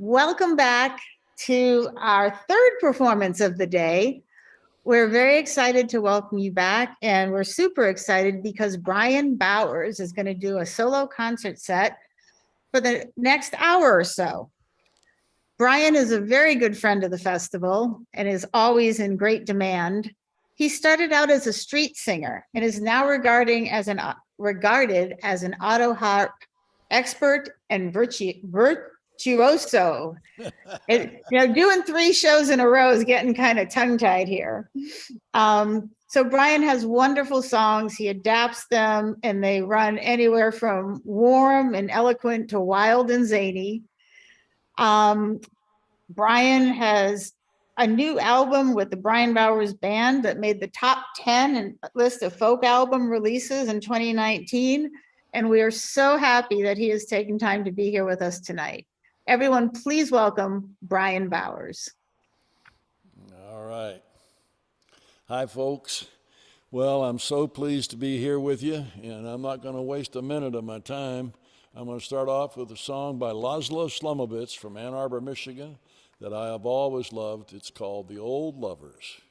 Welcome back to our third performance of the day. We're very excited to welcome you back, and we're super excited because Bryan Bowers is going to do a solo concert set for the next hour or so. Bryan is a very good friend of the festival and is always in great demand. He started out as a street singer and is now regarded as an autoharp expert and virtuoso. Doing 3 shows in a row is getting kind of tongue-tied here. So Bryan has wonderful songs. He adapts them, and they run anywhere from warm and eloquent to wild and zany. Bryan has a new album with the Bryan Bowers Band that made the top 10 in list of folk album releases in 2019. And we are so happy that he has taken time to be here with us tonight. Everyone, please welcome Bryan Bowers. All right. Hi, folks. Well, I'm so pleased to be here with you, and I'm not going to waste a minute of my time. I'm going to start off with a song by Laszlo Slumovitz from Ann Arbor, Michigan, that I have always loved. It's called The Old Lovers.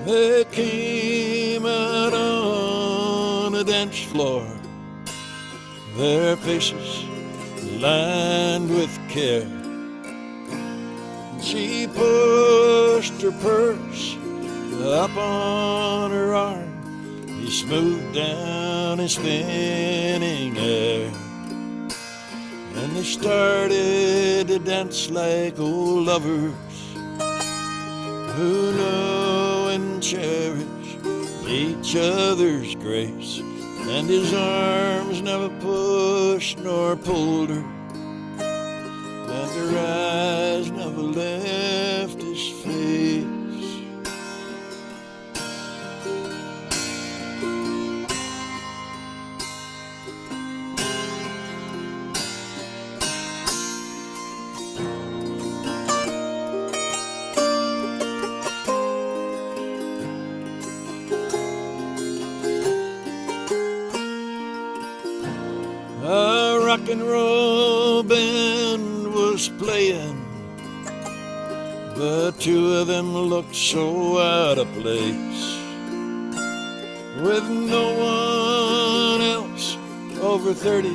They came out on a dance floor, their faces lined with care. She pushed her purse up on her arm. He smoothed down his spinning hair, and they started to dance like old lovers who know and cherish each other's grace. And his arms never pushed nor pulled her, and her eyes never left his face. A rock and roll band was playing, the two of them looked so out of place, with no one else over 30,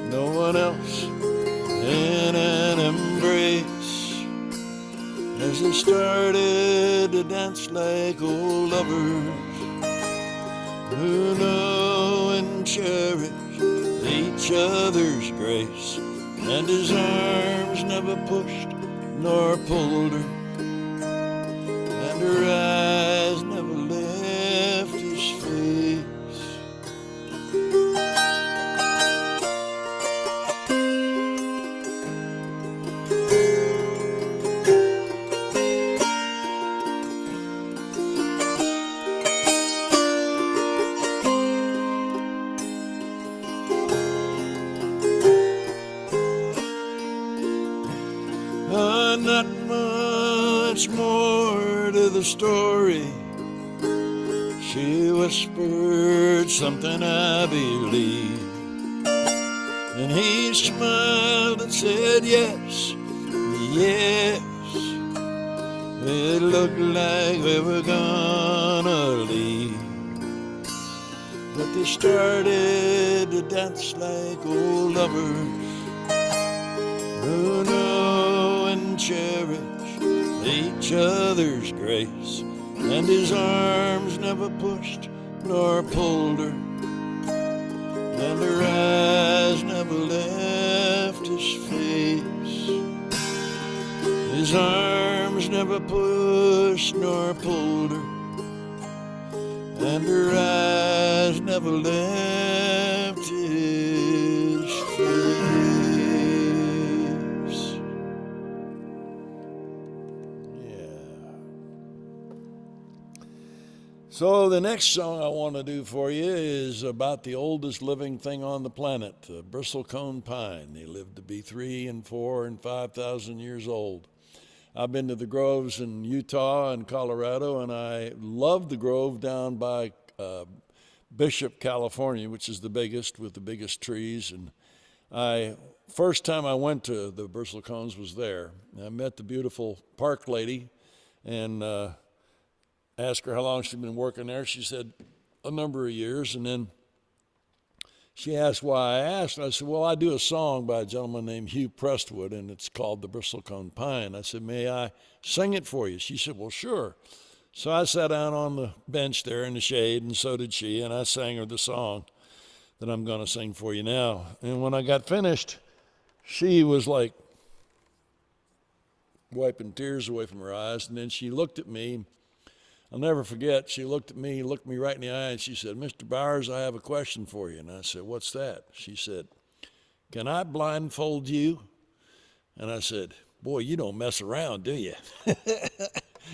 no one else in an embrace, as they started to dance like old lovers who know and cherish each other's grace. And his arms never pushed nor pulled her, and her eyes never left his face. Not much more to the story. She whispered something I believe, and he smiled and said yes, yes. It looked like we were gonna leave, but they started to dance like old lovers who know and cherish each other's grace. And his arms never pushed nor pulled her, and her eyes never left his face. His arms never pushed nor pulled her, and her eyes never left his face. So the next song I want to do for you is about the oldest living thing on the planet, the bristlecone pine. They live to be 3 and 4 and 5,000 years old. I've been to the groves in Utah and Colorado, and I love the grove down by Bishop, California, which is the biggest with the biggest trees. And first time I went to the bristlecones was there. I met the beautiful park lady and asked her how long she'd been working there. She said a number of years, and then she asked why I asked. And I said, well, I do a song by a gentleman named Hugh Prestwood, and it's called The Bristlecone Pine. I said, may I sing it for you? She said, well, sure. So I sat down on the bench there in the shade, and so did she, and I sang her the song that I'm going to sing for you now. And when I got finished, she was like wiping tears away from her eyes, and then she looked at me. I'll never forget, she looked at me, looked me right in the eye, and she said, Mr. Bowers, I have a question for you. And I said, what's that? She said, can I blindfold you? And I said, boy, you don't mess around, do you?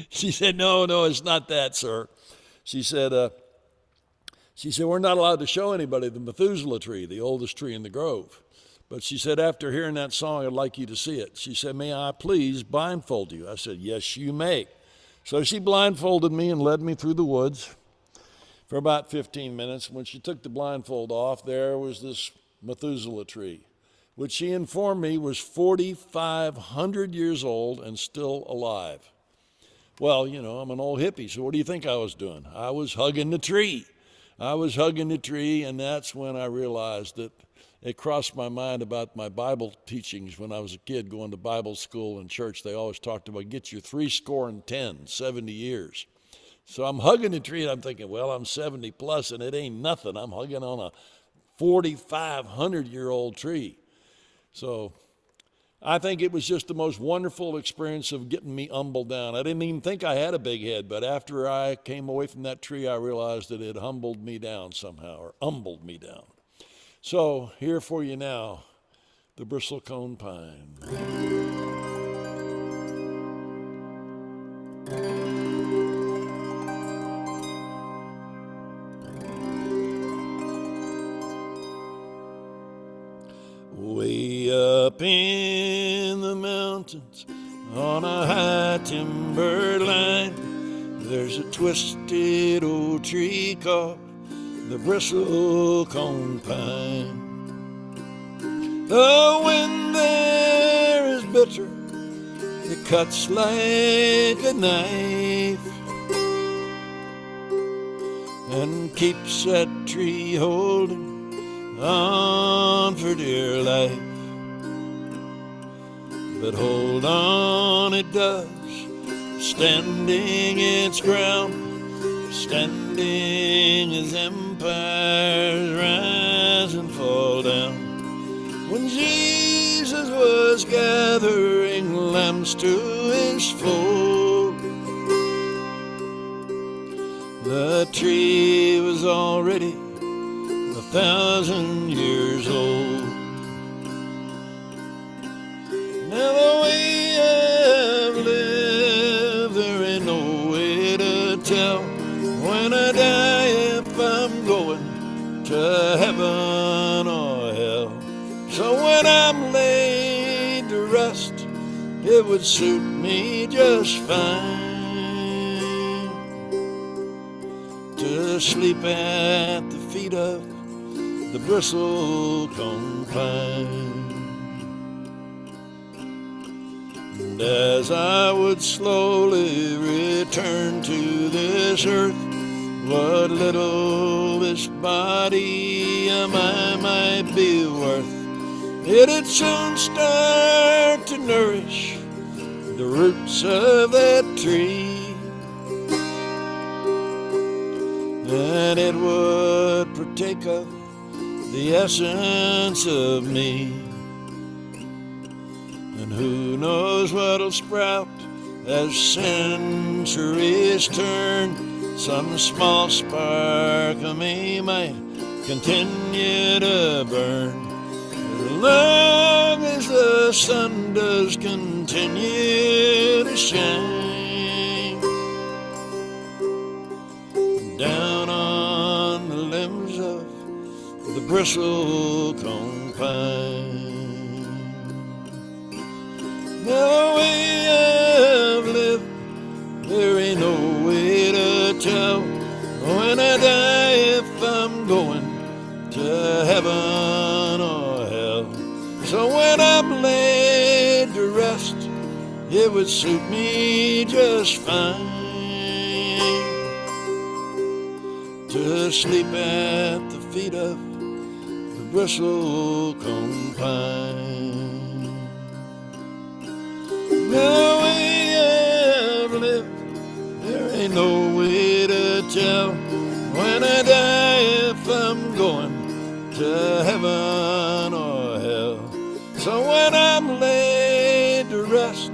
She said, no, it's not that, sir. She said, we're not allowed to show anybody the Methuselah tree, the oldest tree in the grove. But she said, after hearing that song, I'd like you to see it. She said, may I please blindfold you? I said, yes, you may. So she blindfolded me and led me through the woods for about 15 minutes. When she took the blindfold off, there was this Methuselah tree, which she informed me was 4,500 years old and still alive. Well, you know, I'm an old hippie, so what do you think I was doing? I was hugging the tree. And that's when I realized that it crossed my mind about my Bible teachings when I was a kid going to Bible school and church. They always talked about get your 70 years. So I'm hugging the tree and I'm thinking, well, I'm 70 plus and it ain't nothing. I'm hugging on a 4,500-year-old tree. So I think it was just the most wonderful experience of getting me humbled down. I didn't even think I had a big head, but after I came away from that tree, I realized that it humbled me down somehow, or humbled me down. So here for you now, the bristlecone pine. Way up in the mountains on a high timber line, there's a twisted old tree called the bristlecone pine. The wind there is bitter, it cuts like a knife, and keeps that tree holding on for dear life. But hold on, it does, standing its ground, standing as empires rise and fall down. When Jesus was gathering lambs to his fold, the tree was already 1,000 years old. Now the way I've lived, there ain't no way to tell when I die if I'm going to heaven or hell. So when I'm laid to rest, it would suit me just fine to sleep at the feet of the bristlecone pine. And as I would slowly return to this earth, what little this body of mine might be worth, it'd soon start to nourish the roots of that tree, and it would partake of the essence of me. And who knows what'll sprout as centuries turn, some small spark of me might continue to burn, as long as the sun does continue to shine bristlecone pine. The way I've lived, there ain't no way to tell when I die if I'm going to heaven or hell. So when I'm laid to rest, it would suit me just fine to sleep at the feet of the bristlecone pine. The way I've lived, there ain't no way to tell when I die if I'm going to heaven or hell. So when I'm laid to rest,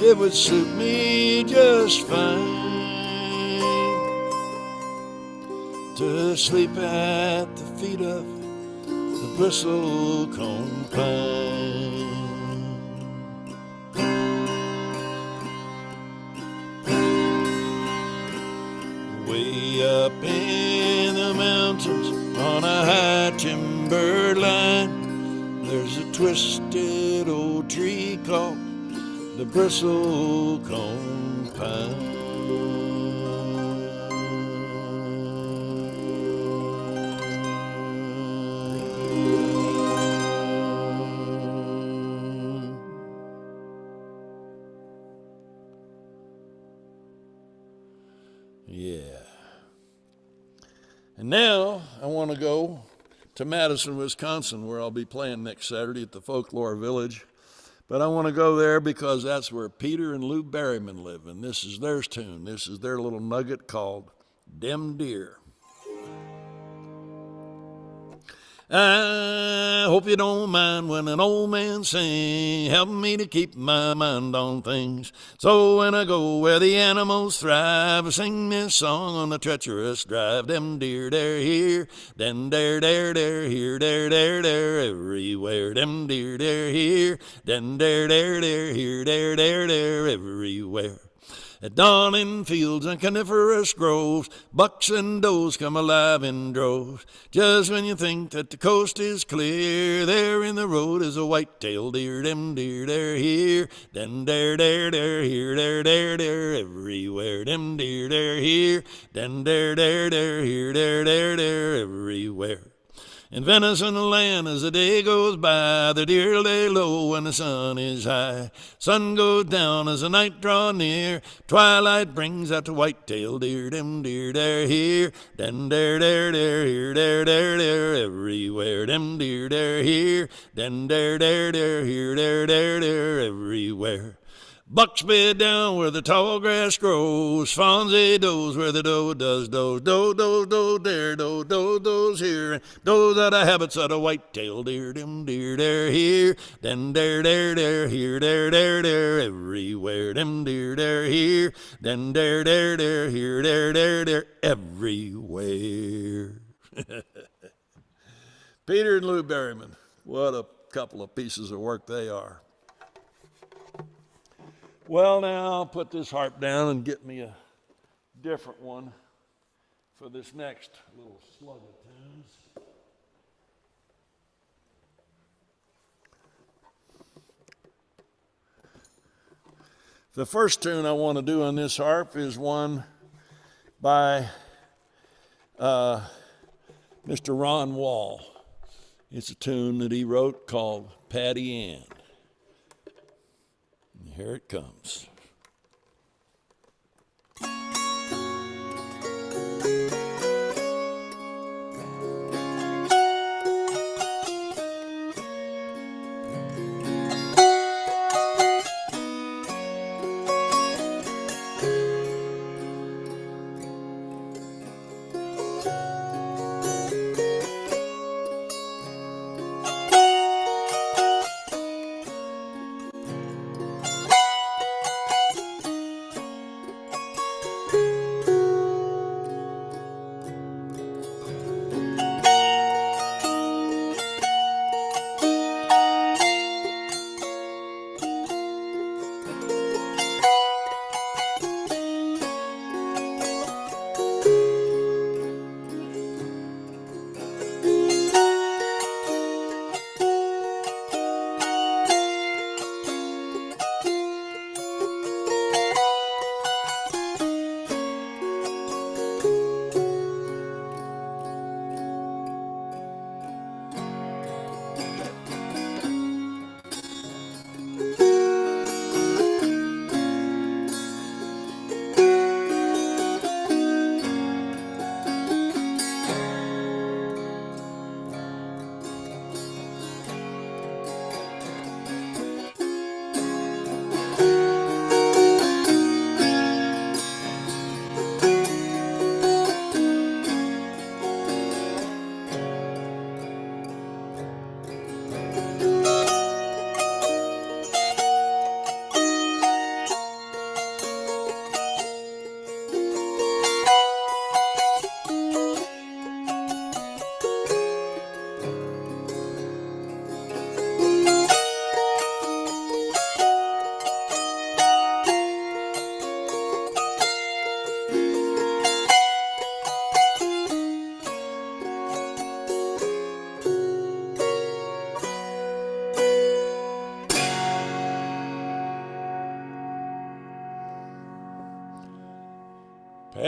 it would suit me just fine to sleep at the feet of the bristlecone pine. Way up in the mountains on a high timber line, there's a twisted old tree called the bristlecone pine. Yeah. And now I want to go to Madison, Wisconsin, where I'll be playing next Saturday at the Folklore Village. But I want to go there because that's where Peter and Lou Berryman live, and this is their tune. This is their little nugget called Dem Deer. I hope you don't mind when an old man sings, helping me to keep my mind on things. So when I go where the animals thrive, I sing this song on the treacherous drive. Dem deer, they're here, dem dare, here, there, everywhere. Dem deer, they're here, dem dare, here, there, everywhere. At dawn in fields and coniferous groves, bucks and does come alive in droves. Just when you think that the coast is clear, there in the road is a white-tailed deer. Dem deer, they're here, dem dare, here, there, everywhere. Dem deer, they're here, dem dare, here, there, everywhere. In venison land as the day goes by, the deer lay low when the sun is high. Sun goes down as the night draws near, twilight brings out the white-tailed deer. Dem deer, they're here, dem dare, here, there, everywhere. Dem deer, they're here, dem dare, here, there, everywhere. Bucks bed down where the tall grass grows, fawns they does where the doe does doze. Doe there, does here, and does out of habits of the white-tailed deer. Dem deer, they're here, dem dare, here, there, everywhere. Dem deer, they're here, dem dare, here, there, everywhere. Peter and Lou Berryman, what a couple of pieces of work they are. Well, now I'll put this harp down and get me a different one for this next little slug of tunes. The first tune I want to do on this harp is one by Mr. Ron Wall. It's a tune that he wrote called Patty Ann. Here it comes.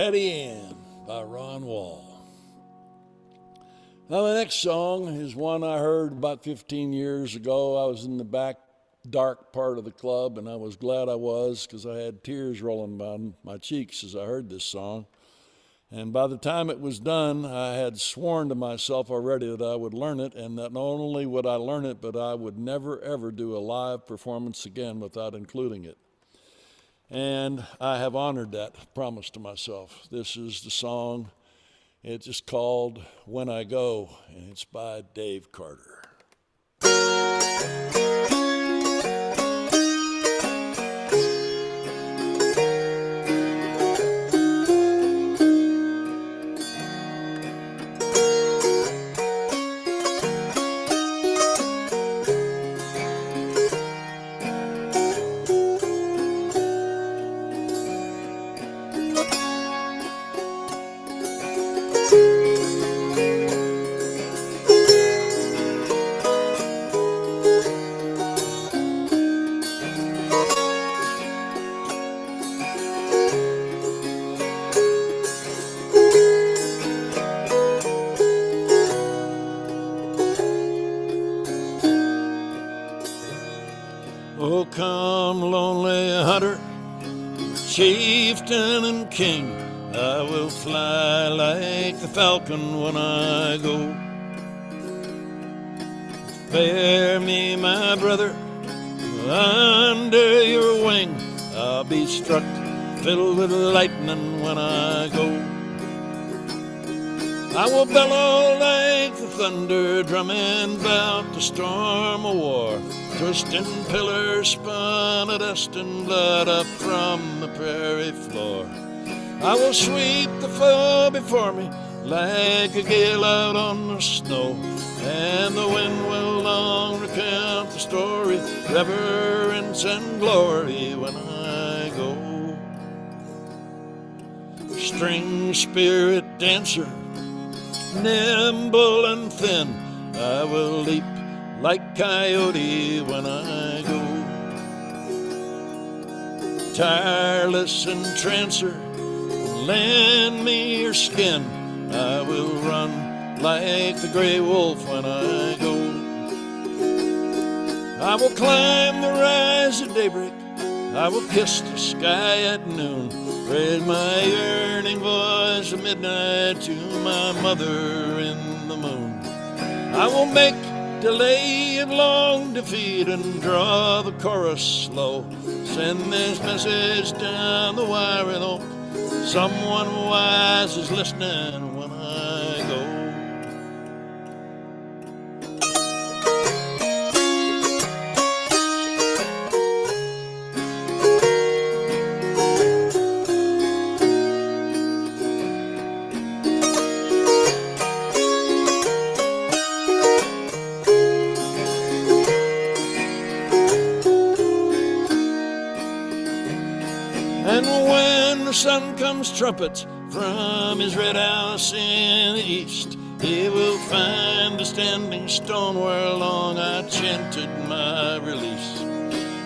Patty Ann by Ron Wall. Now the next song is one I heard about 15 years ago. I was in the back dark part of the club, and I was glad I was, because I had tears rolling down my cheeks as I heard this song. And by the time it was done, I had sworn to myself already that I would learn it, and that not only would I learn it, but I would never ever do a live performance again without including it. And I have honored that promise to myself. This is the song. It's just called When I Go, and it's by Dave Carter. Oh, come, lonely hunter, chieftain and king, I will fly like the falcon when I go. Bear me, my brother, under your wing. I'll be struck, filled with lightning when I go. I will bellow like the thunder, drumming about the storm of war, twisting pillars spun of dust and blood up from the prairie floor. I will sweep the foe before me like a gale out on the snow, and the wind will long recount the story, reverence and glory when I go. String spirit dancer, nimble and thin, I will leap like coyote when I go. Tireless entrancer, lend me your skin, I will run like the gray wolf when I go. I will climb the rise at daybreak, I will kiss the sky at noon, raise my yearning voice at midnight to my mother in the moon. I will make delay of long defeat and draw the chorus slow, send this message down the wire and hope someone wise is listening when I go. And when the sun comes trumpets from his red house in the east, he will find the standing stone where long I chanted my release.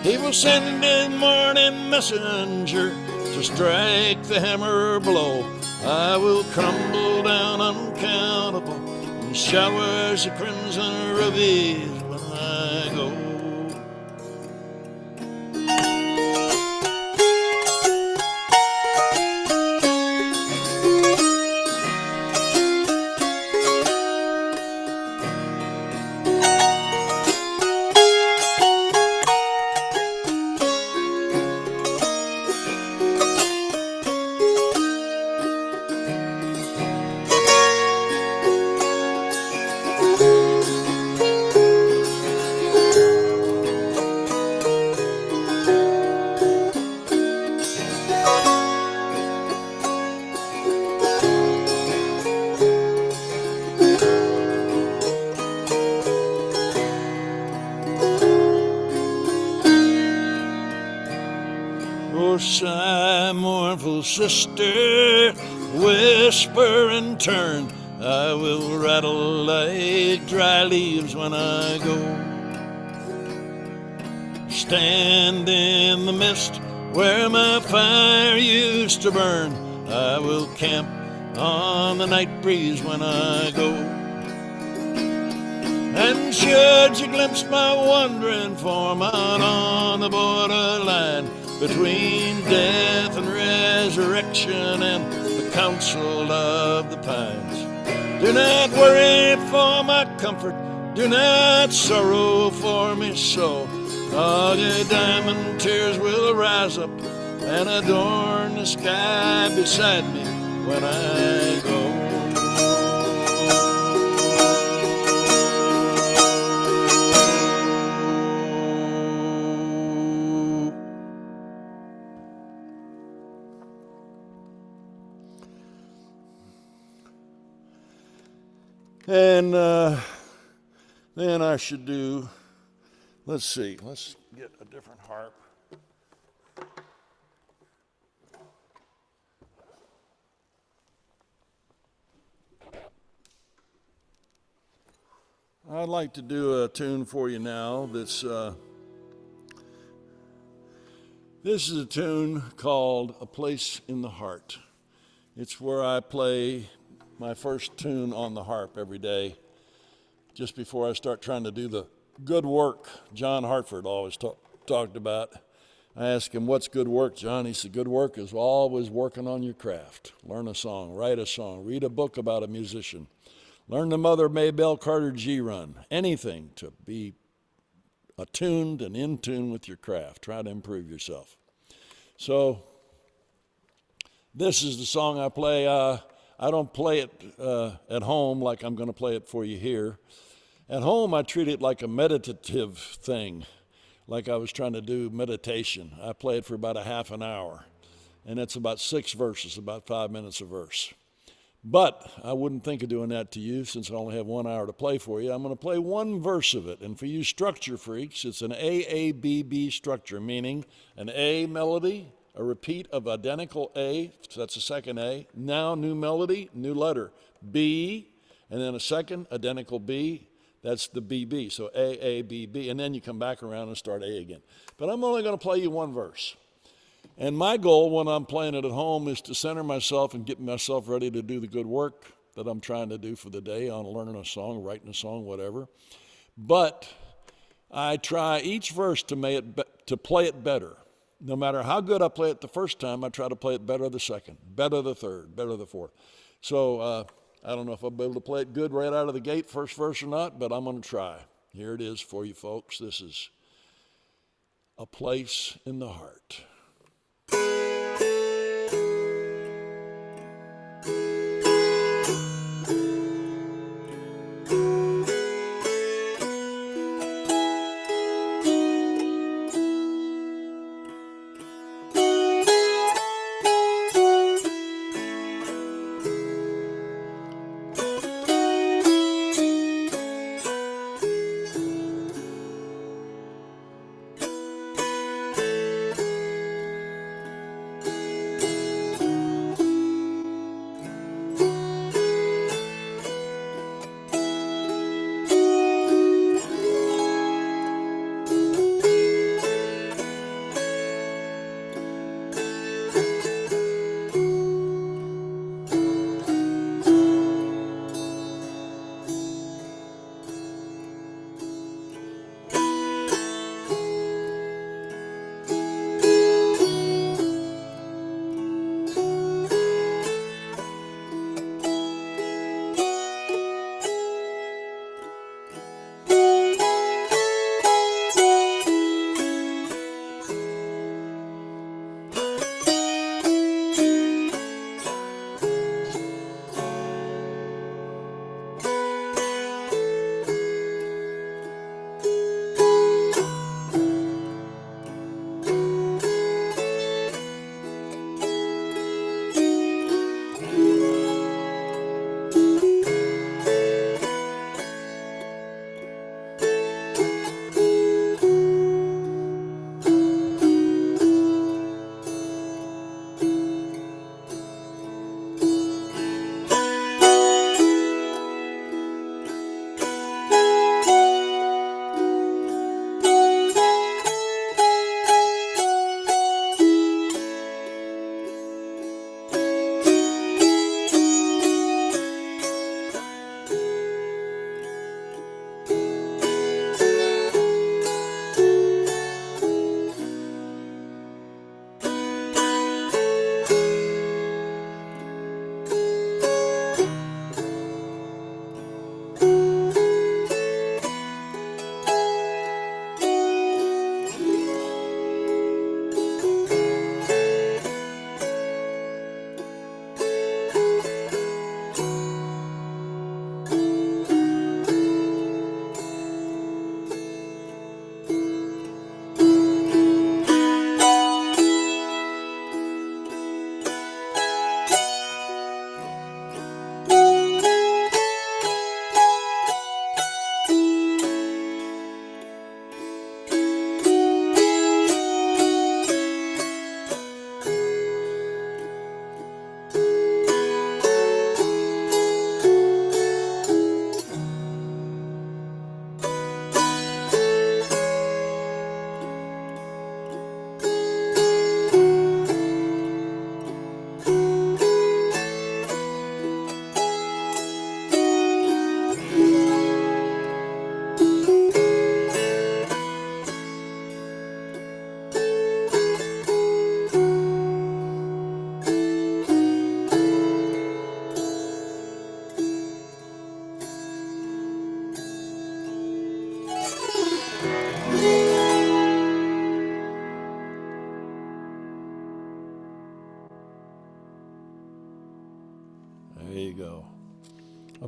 He will send his morning messenger to strike the hammer blow. I will crumble down uncountable in showers of crimson rubies when I go. Oh, sigh, mournful sister, whisper and turn, I will rattle like dry leaves when I go. Stand in the mist where my fire used to burn, I will camp on the night breeze when I go. And should you glimpse my wandering form out on the borderline between death and resurrection and the council of the pines, do not worry for my comfort, do not sorrow for me so. All your diamond tears will rise up and adorn the sky beside me when I go. And then I should do, let's see, let's get a different harp. I'd like to do a tune for you now that's, this is a tune called A Place in the Heart. It's where I play my first tune on the harp every day, just before I start trying to do the good work John Hartford always talked about. I asked him, what's good work, John? He said, good work is always working on your craft. Learn a song, write a song, read a book about a musician. Learn the Mother Maybelle Carter G run. Anything to be attuned and in tune with your craft. Try to improve yourself. So this is the song I play. I don't play it at home like I'm going to play it for you here. At home, I treat it like a meditative thing, like I was trying to do meditation. I play it for about a half an hour, and it's about 6 verses, about 5 minutes a verse. But I wouldn't think of doing that to you since I only have 1 hour to play for you. I'm going to play 1 verse of it, and for you structure freaks, it's an AABB structure, meaning an A melody, a repeat of identical A, so that's the second A. Now, new melody, new letter, B, and then a second identical B, that's the BB, so A, A, B, B, and then you come back around and start A again. But I'm only going to play you 1 verse. And my goal when I'm playing it at home is to center myself and get myself ready to do the good work that I'm trying to do for the day on learning a song, writing a song, whatever. But I try each verse to play it better. No matter how good I play it the first time, I try to play it better the second, better the third, better the fourth. So I don't know if I'll be able to play it good right out of the gate, first verse or not, but I'm going to try. Here it is for you folks. This is A Place in the Heart.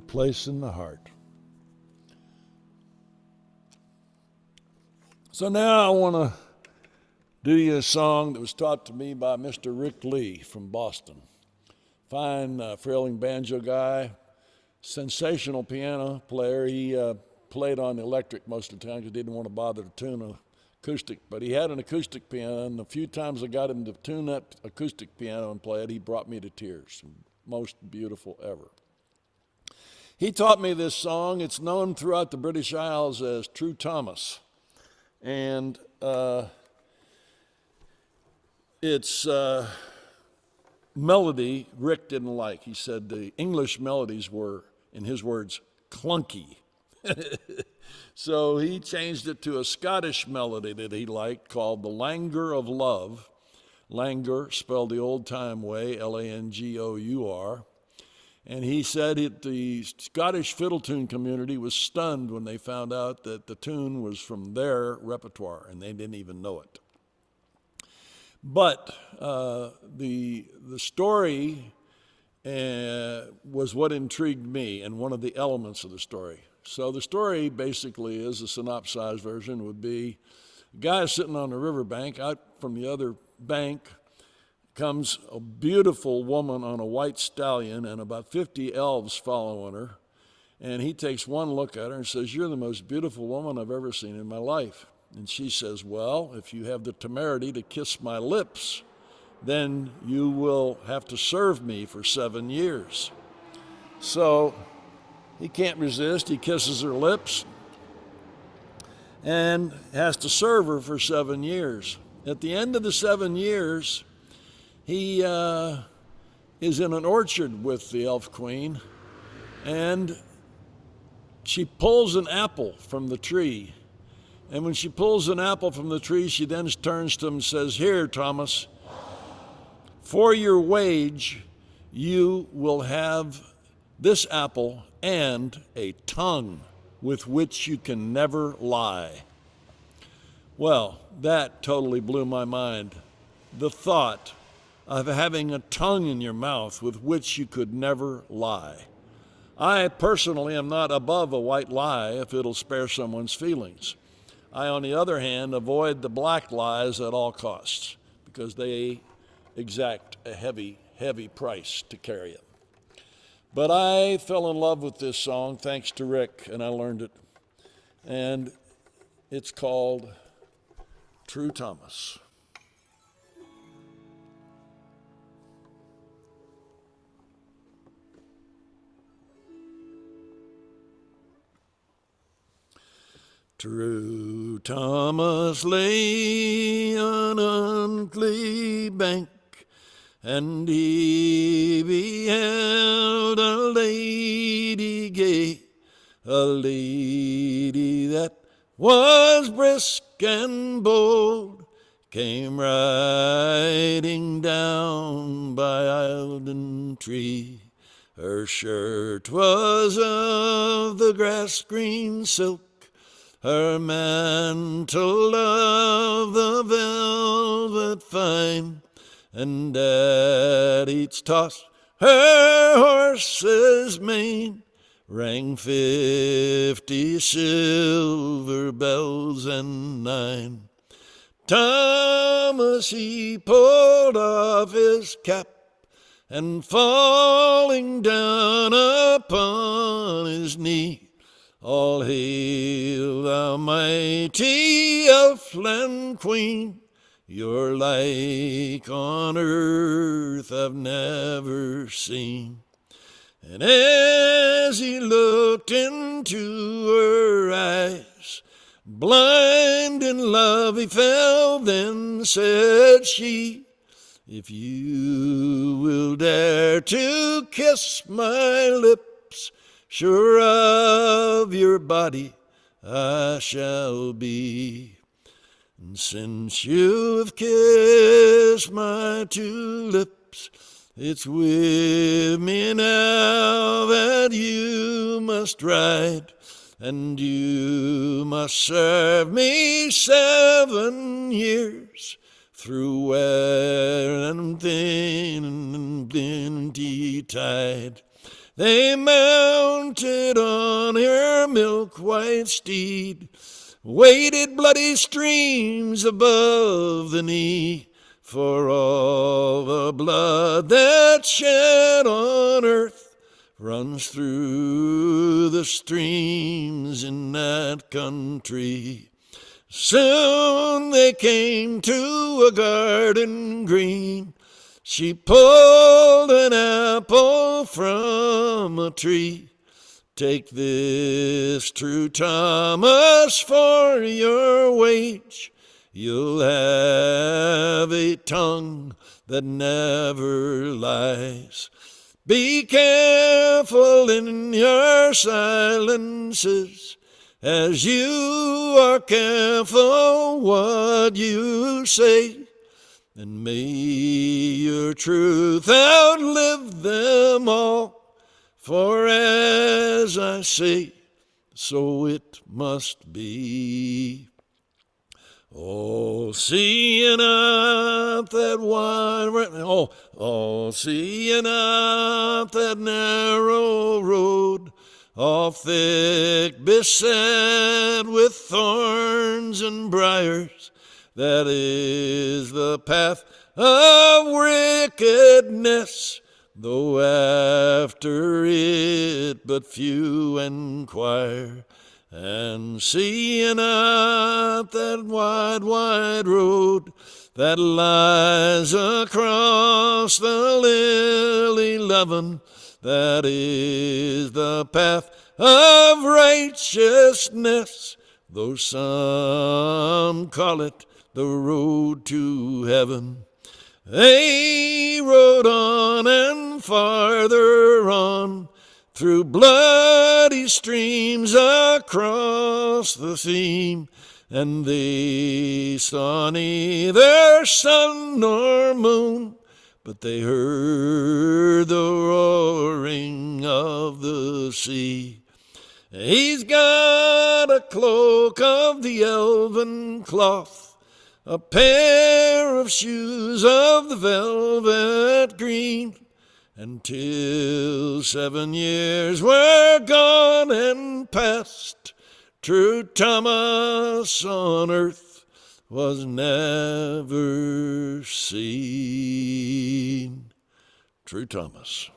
place in the heart. So now I want to do you a song that was taught to me by Mr. Rick Lee from Boston. Fine frailing banjo guy, sensational piano player. He played on the electric most of the time because he didn't want to bother to tune an acoustic. But he had an acoustic piano, and the few times I got him to tune that acoustic piano and play it, he brought me to tears. Most beautiful ever. He taught me this song. It's known throughout the British Isles as True Thomas. And its melody Rick didn't like. He said the English melodies were, in his words, clunky. So he changed it to a Scottish melody that he liked called The Languor of Love. Languor, spelled the old-time way, Langour. And he said the Scottish fiddle tune community was stunned when they found out that the tune was from their repertoire, and they didn't even know it. But the story was what intrigued me, and one of the elements of the story. So the story basically is, a synopsized version would be, a guy sitting on the riverbank. Out from the other bank comes a beautiful woman on a white stallion and about 50 elves following her. And he takes one look at her and says, "You're the most beautiful woman I've ever seen in my life." And she says, "Well, if you have the temerity to kiss my lips, then you will have to serve me for 7 years. So he can't resist. He kisses her lips and has to serve her for 7 years. At the end of the 7 years, he is in an orchard with the elf queen, and she pulls an apple from the tree. And when she pulls an apple from the tree, she then turns to him and says, "Here, Thomas, for your wage, you will have this apple and a tongue with which you can never lie." Well, that totally blew my mind. The thought of having a tongue in your mouth with which you could never lie. I personally am not above a white lie if it'll spare someone's feelings. I, on the other hand, avoid the black lies at all costs because they exact a heavy, heavy price to carry it. But I fell in love with this song thanks to Rick, and I learned it. And it's called True Thomas. True Thomas lay on an unclean bank, and he beheld a lady gay, a lady that was brisk and bold, came riding down by Eildon tree. Her shirt was of the grass-green silk, her mantle of the velvet fine, and at each toss her horse's mane rang 50 silver bells and 9. Thomas, he pulled off his cap, and falling down upon his knee, "All hail, thou mighty elfland queen, your like on earth I've never seen." And as he looked into her eyes, blind in love he fell, then said she, "If you will dare to kiss my lips, sure of your body I shall be. And since you have kissed my 2 lips, it's with me now that you must ride, and you must serve me 7 years through wear and thin and plenty tide. They mounted on her milk-white steed, waded bloody streams above the knee, for all the blood that's shed on earth runs through the streams in that country. Soon they came to a garden green. She pulled an apple from a tree. Take this, True Thomas, for your wage. You'll have a tongue that never lies. Be careful in your silences, as you are careful what you say. And may your truth outlive them all. For as I say, so it must be. Oh, seeing up that wide, seeing up that narrow road, all thick beset with thorns and briars, that is the path of wickedness, though after it but few enquire. And seeing up that wide, wide road that lies across the lily lovin', that is the path of righteousness, though some call it the road to heaven. They rode on and farther on, through bloody streams across the seam, and they saw neither sun nor moon, but they heard the roaring of the sea. He's got a cloak of the elven cloth, a pair of shoes of the velvet green, until 7 years were gone and past, True Thomas on earth was never seen. True Thomas.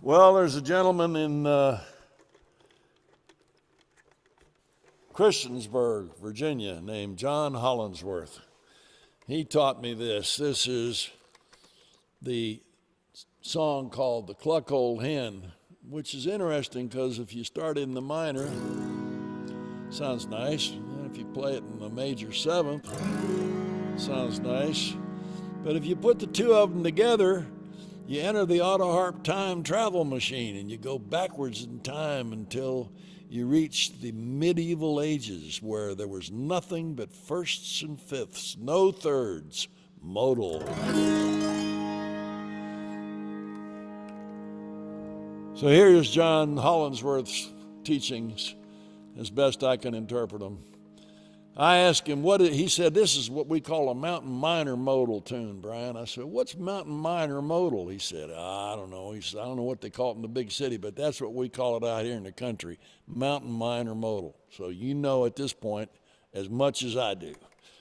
Well, there's a gentleman in Christiansburg, Virginia, named John Hollinsworth. He taught me this. This is the song called The Cluck Old Hen, which is interesting because if you start in the minor, sounds nice. And if you play it in the major seventh, sounds nice. But if you put the two of them together, you enter the autoharp time travel machine and you go backwards in time until you reach the medieval ages where there was nothing but firsts and fifths, no thirds, modal. So here's John Hollinsworth's teachings as best I can interpret them. I asked him, he said, this is what we call a mountain minor modal tune, Brian. I said, what's mountain minor modal? He said, I don't know. He said, I don't know what they call it in the big city, but that's what we call it out here in the country, mountain minor modal. So you know at this point as much as I do.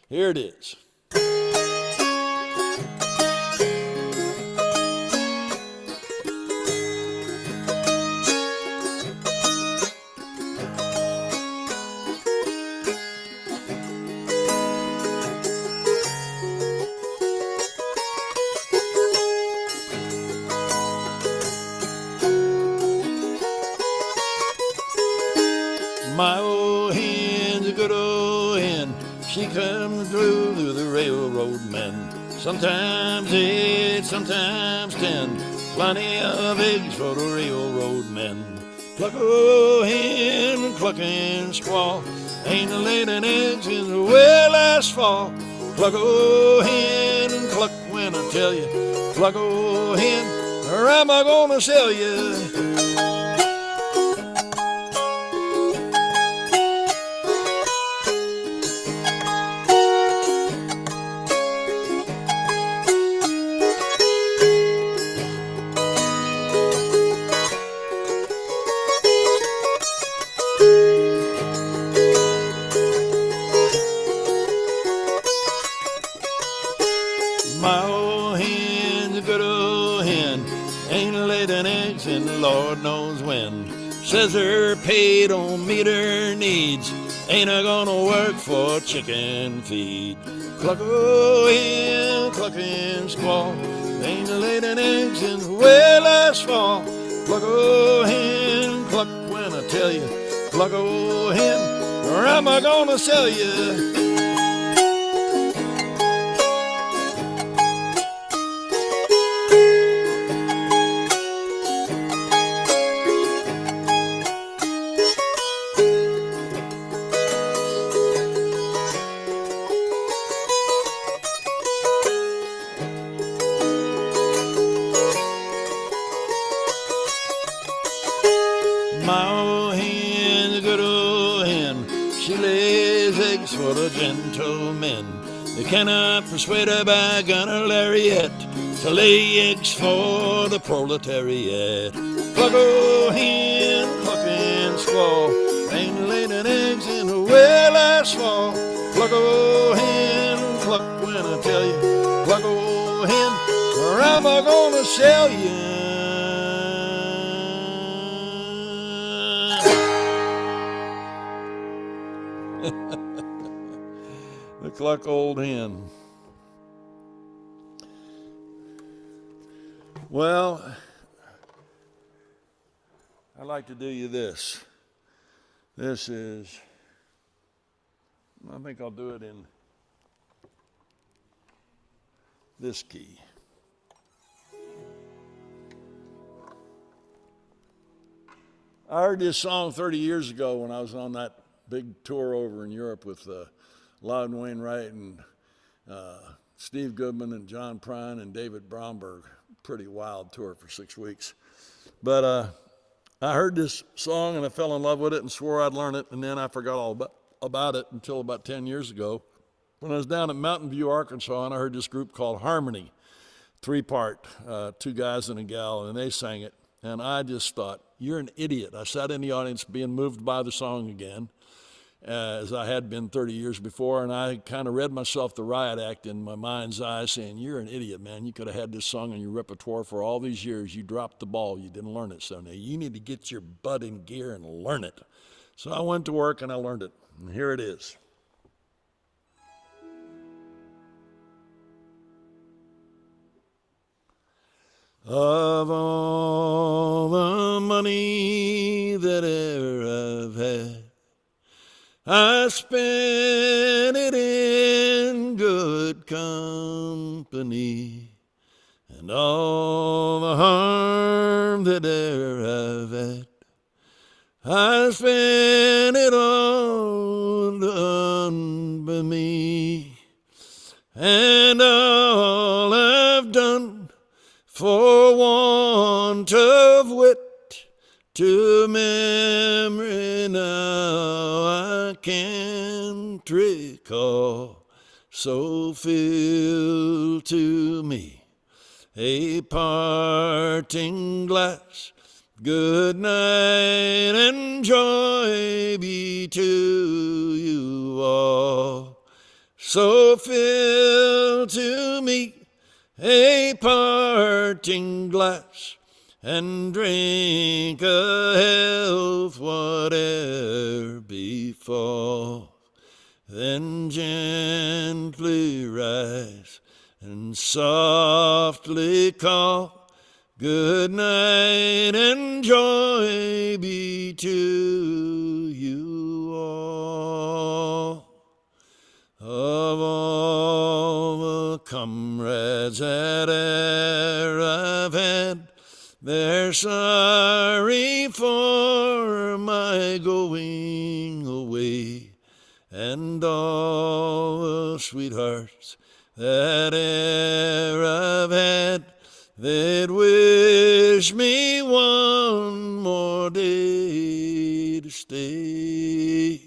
Here it is. My old hen's a good old hen. She comes through the railroad men. Sometimes 8, sometimes 10. Plenty of eggs for the railroad men. Cluck old hen, clucking squaw. Ain't laid an egg since well last fall. Cluck old hen, cluck when I tell you. Cluck old hen, or am I gonna sell you? ain't laid an eggs in Lord knows when. Says her pay don't meet her needs, ain't a gonna work for chicken feed. Cluck-o-hen, clucking squaw, ain't laid an eggs since way last fall. Cluck-o-hen, cluck when I tell you, cluck-o-hen, or am I gonna sell you? My old hen, the good old hen, she lays eggs for the gentlemen. They cannot persuade her by gun or lariat to lay eggs for the proletariat. Cluck-o-hen, clucking squaw, ain't laid an eggs in the way last fall. Cluck-o-hen, cluck when I tell you, cluck-o-hen, or am I gonna sell you? The cluck old hen. Well, I'd like to do you this. This is, I think I'll do it in this key. I heard this song 30 years ago when I was on that big tour over in Europe with Loudon Wainwright and Steve Goodman and John Prine and David Bromberg. Pretty wild tour for 6 weeks. But I heard this song and I fell in love with it and swore I'd learn it, and then I forgot all about it until about 10 years ago when I was down at Mountain View, Arkansas, and I heard this group called Harmony, 3-part, 2 guys and a gal, and they sang it. And I just thought, you're an idiot. I sat in the audience being moved by the song again, as I had been 30 years before, and I kind of read myself the riot act in my mind's eye saying, you're an idiot, man. You could have had this song in your repertoire for all these years. You dropped the ball. You didn't learn it. So now you need to get your butt in gear and learn it. So I went to work and I learned it, and here it is. Of all the money that e'er I've had, I spent it in good company, and all the harm that e'er I've had, I spent it on done by me, and all I've done for want of wit to memory now I can't recall. So fill to me a parting glass. Good night and joy be to you all. So fill to me a parting glass, and drink a health whate'er befall. Then gently rise and softly call, good night and joy be to you all. Of all the comrades that e'er I've had, they're sorry for my going away, and all the sweethearts that e'er I've had, they'd wish me one more day to stay.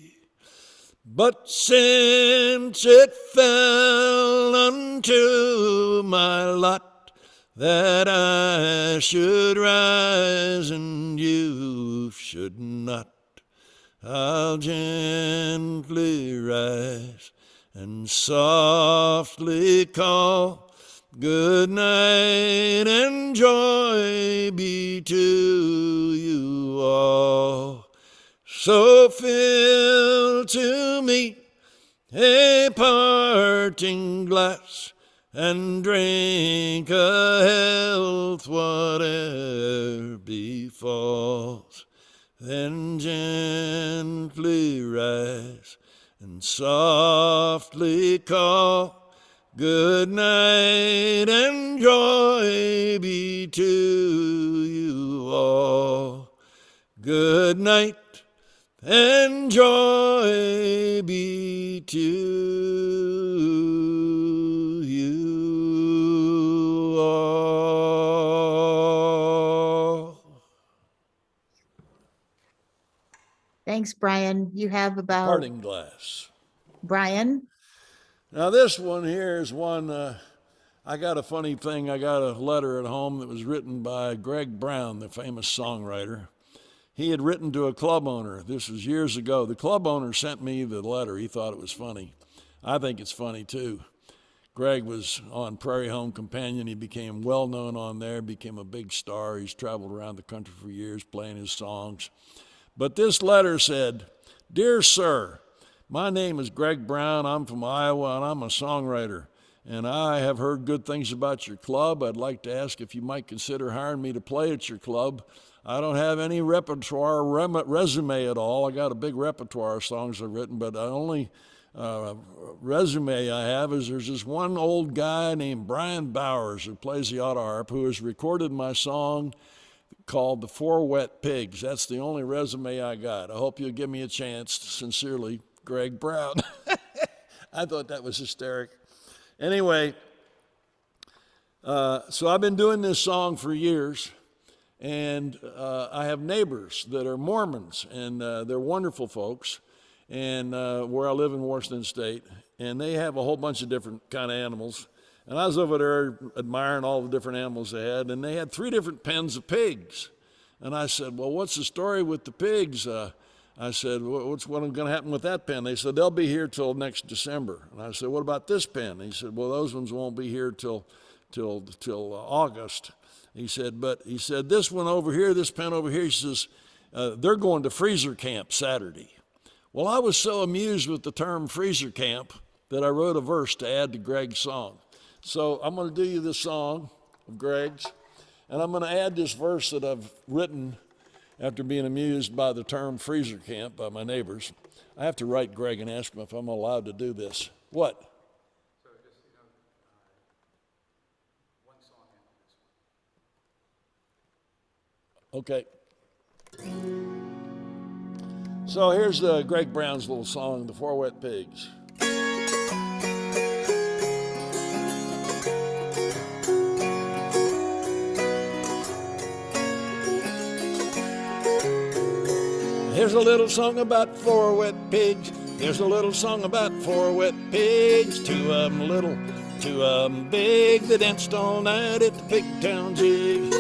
But since it fell unto my lot that I should rise and you should not, I'll gently rise and softly call, Good night and joy be to you all. So fill to me a parting glass and drink a health whate'er befalls. Then gently rise and softly call, good night and joy be to you all. Good night and joy be to you all. Thanks, Bryan. You have about Parting glass. Bryan. Now this one here is one, I got a funny thing. I got a letter at home that was written by Greg Brown, the famous songwriter. He had written to a club owner. This was years ago. The club owner sent me the letter. He thought it was funny. I think it's funny too. Greg was on Prairie Home Companion. He became well known on there, became a big star. He's traveled around the country for years playing his songs. But this letter said, "Dear Sir, my name is Greg Brown. I'm from Iowa and I'm a songwriter. And I have heard good things about your club. I'd like to ask if you might consider hiring me to play at your club. I don't have any repertoire resume at all. I got a big repertoire of songs I've written, but the only resume I have is there's this one old guy named Bryan Bowers who plays the autoharp who has recorded my song called The Four Wet Pigs. That's the only resume I got. I hope you'll give me a chance. Sincerely, Greg Brown." I thought that was hysteric. Anyway, so I've been doing this song for years. And I have neighbors that are Mormons, and they're wonderful folks, and where I live in Washington State, and they have a whole bunch of different kind of animals. And I was over there admiring all the different animals they had, and they had 3 different pens of pigs. And I said, "Well, what's the story with the pigs?" I said, "What's going to happen with that pen?" They said, "They'll be here till next December." And I said, "What about this pen?" He said, "Well, those ones won't be here till August." He said, "This one over here, this pen over here," he says, "they're going to freezer camp Saturday." Well, I was so amused with the term freezer camp that I wrote a verse to add to Greg's song. So I'm going to do you this song of Greg's, and I'm going to add this verse that I've written after being amused by the term freezer camp by my neighbors. I have to write Greg and ask him if I'm allowed to do this. What? Okay. So here's Greg Brown's little song, The Four Wet Pigs. Here's a little song about 4 wet pigs. Here's a little song about 4 wet pigs. 2 of them little, 2 of them big. They danced all night at the pig town jig.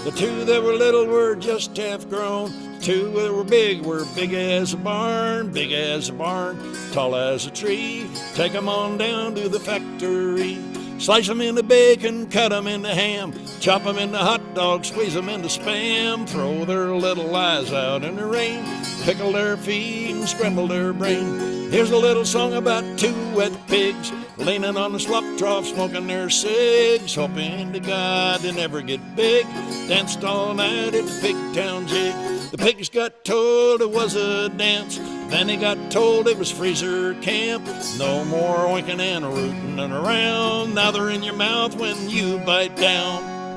The 2 that were little were just half grown. 2 that were big as a barn, big as a barn, tall as a tree. Take 'em on down to the factory. Slice 'em into bacon, cut 'em into ham, chop 'em into hot dogs, squeeze 'em into Spam. Throw their little eyes out in the rain, pickle their feet and scramble their brain. Here's a little song about 2 wet pigs, leaning on the slop trough, smoking their cigs, hoping to God they never get big. Danced all night at the pig town jig. The pigs got told it was a dance, then they got told it was freezer camp. No more oinking and rooting around, now they're in your mouth when you bite down.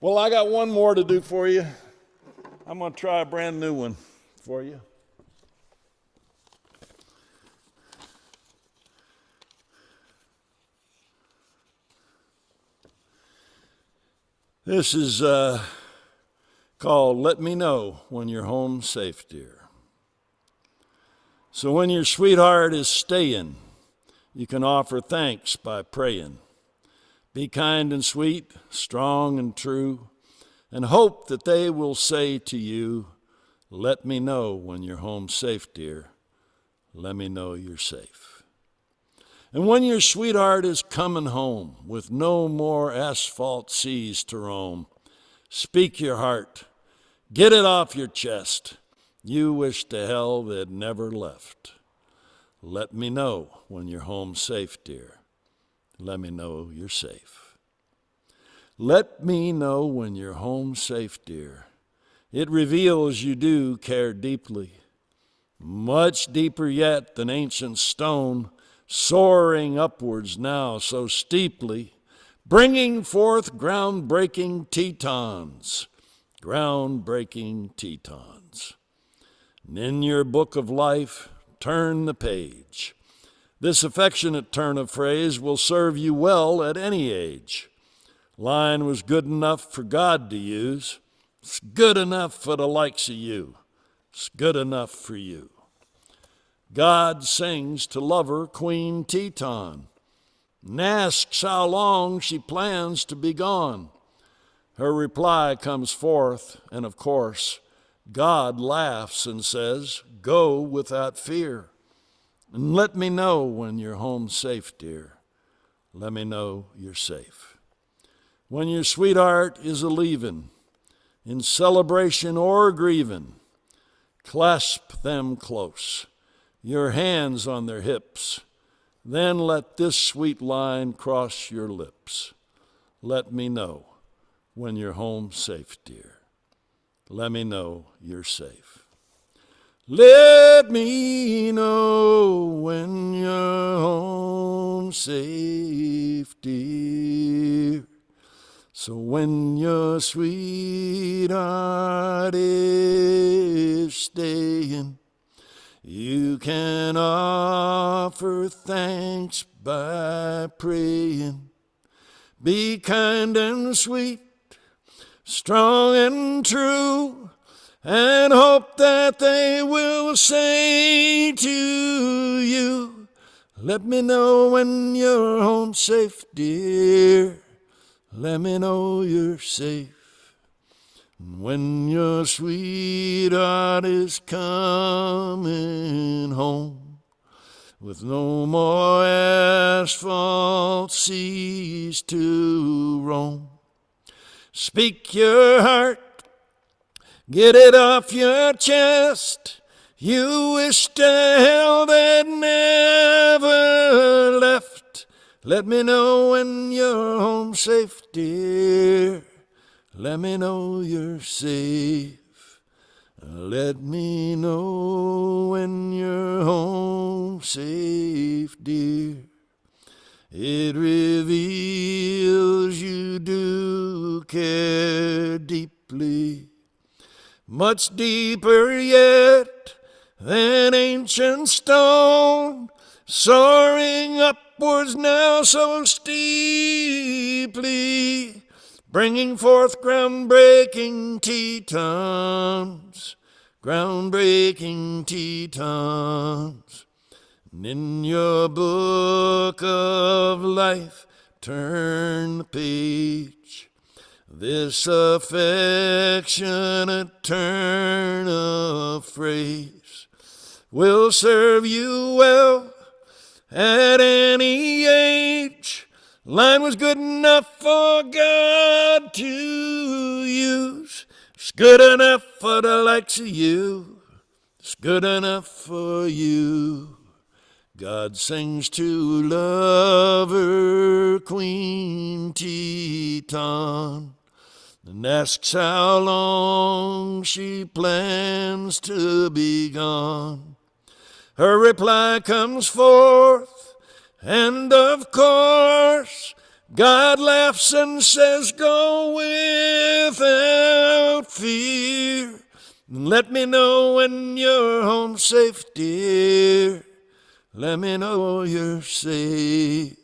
Well, I got one more to do for you. I'm going to try a brand new one for you. This is called Let Me Know When You're Home Safe, Dear. So when your sweetheart is staying, you can offer thanks by praying. Be kind and sweet, strong and true, and hope that they will say to you, let me know when you're home safe, dear. Let me know you're safe. And when your sweetheart is coming home with no more asphalt seas to roam, speak your heart, get it off your chest. You wish to hell they'd never left. Let me know when you're home safe, dear. Let me know you're safe. Let me know when you're home safe, dear. It reveals you do care deeply, much deeper yet than ancient stone, soaring upwards now so steeply, bringing forth groundbreaking Tetons, groundbreaking Tetons. And in your book of life, turn the page. This affectionate turn of phrase will serve you well at any age. Line was good enough for God to use. It's good enough for the likes of you. It's good enough for you. God sings to lover Queen Teton and asks how long she plans to be gone. Her reply comes forth, and of course, God laughs and says, go without fear. And let me know when you're home safe, dear. Let me know you're safe. When your sweetheart is a-leavin', in celebration or grievin', clasp them close, your hands on their hips. Then let this sweet line cross your lips. Let me know when you're home safe, dear. Let me know you're safe. Let me know when you're home safe, dear. So when your sweetheart is staying, you can offer thanks by praying. Be kind and sweet, strong and true, and hope that they will say to you, let me know when you're home safe, dear. Let me know you're safe. And when your sweetheart is coming home with no more asphalt seas to roam, speak your heart, get it off your chest. You wish to hell that never left. Let me know when you're home safe, dear. Let me know you're safe. Let me know when you're home safe, dear. It reveals you do care deeply, much deeper yet than ancient stone, soaring upwards now so steeply, bringing forth groundbreaking Tetons, groundbreaking Tetons. And in your book of life, turn the page. This affectionate turn of phrase will serve you well at any age. Line was good enough for God to use. It's good enough for the likes of you. It's good enough for you. God sings to lover Queen Teton and asks how long she plans to be gone. Her reply comes forth, and of course, God laughs and says, go without fear. Let me know when you're home safe, dear. Let me know you're safe.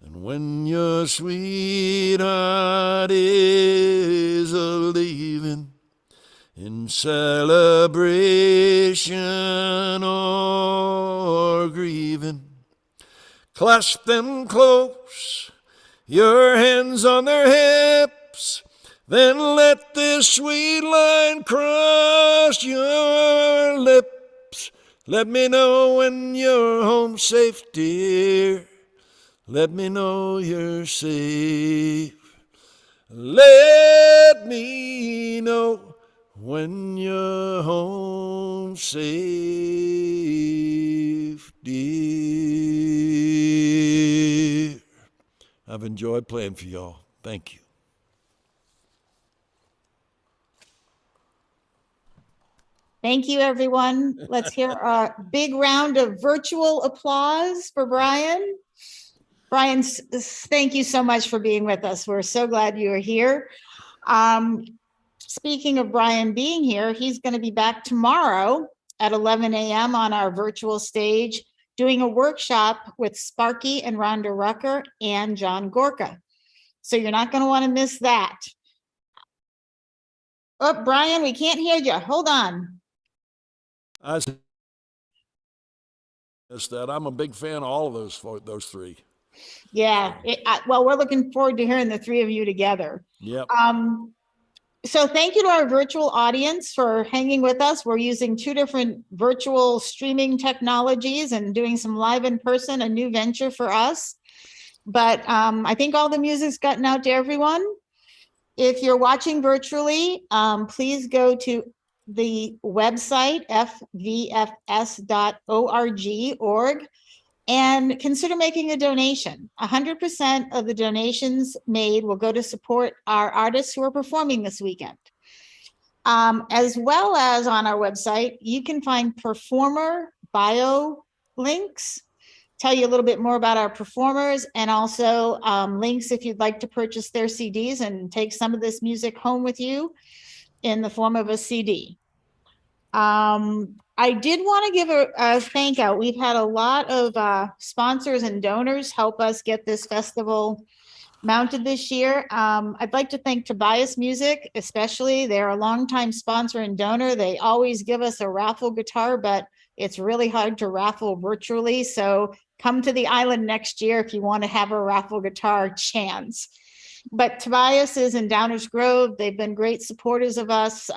And when your sweetheart is a-leaving, in celebration or grieving, clasp them close, your hands on their hips. Then let this sweet line cross your lips. Let me know when you're home safe, dear. Let me know you're safe. Let me know when you're home safe, dear. I've enjoyed playing for y'all. Thank you. Thank you, everyone. Let's hear a big round of virtual applause for Bryan. Bryan, thank you so much for being with us. We're so glad you are here. Speaking of Bryan being here, he's going to be back tomorrow at 11 a.m. on our virtual stage doing a workshop with Sparky and Rhonda Rucker and John Gorka. So you're not going to want to miss that. Oh, Bryan, we can't hear you. Hold on. I said that I'm a big fan of all of those three. Yeah. Well, we're looking forward to hearing the three of you together. Yep. So thank you to our virtual audience for hanging with us. We're using two different virtual streaming technologies and doing some live in person, a new venture for us. But I think all the music's gotten out to everyone. If you're watching virtually, please go to the website, fvfs.org, and consider making a donation. 100% of the donations made will go to support our artists who are performing this weekend. As well as on our website, you can find performer bio links, tell you a little bit more about our performers, and also links if you'd like to purchase their CDs and take some of this music home with you in the form of a CD. I did want to give a thank out. We've had a lot of sponsors and donors help us get this festival mounted this year. I'd like to thank Tobias Music, especially. They're a longtime sponsor and donor. They always give us a raffle guitar, but it's really hard to raffle virtually. So come to the island next year if you want to have a raffle guitar chance. But Tobias is in Downers Grove. They've been great supporters of us.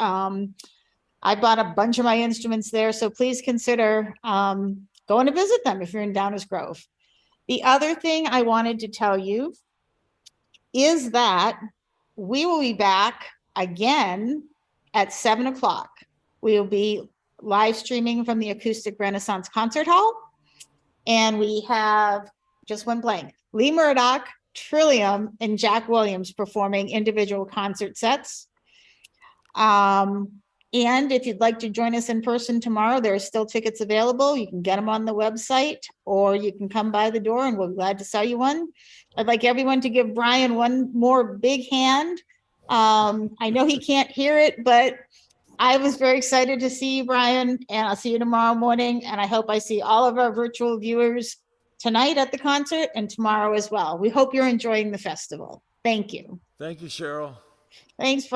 I bought a bunch of my instruments there, so please consider going to visit them if you're in Downers Grove. The other thing I wanted to tell you is that we will be back again at 7 o'clock. We will be live streaming from the Acoustic Renaissance Concert Hall. And we have, just one blank, Lee Murdoch, Trillium, and Jack Williams performing individual concert sets. And if you'd like to join us in person tomorrow, there are still tickets available. You can get them on the website, or you can come by the door and we're glad to sell you one. I'd like everyone to give Bryan one more big hand. I know he can't hear it, but I was very excited to see you, Bryan, and I'll see you tomorrow morning. And I hope I see all of our virtual viewers tonight at the concert and tomorrow as well. We hope you're enjoying the festival. Thank you. Thank you, Cheryl. Thanks,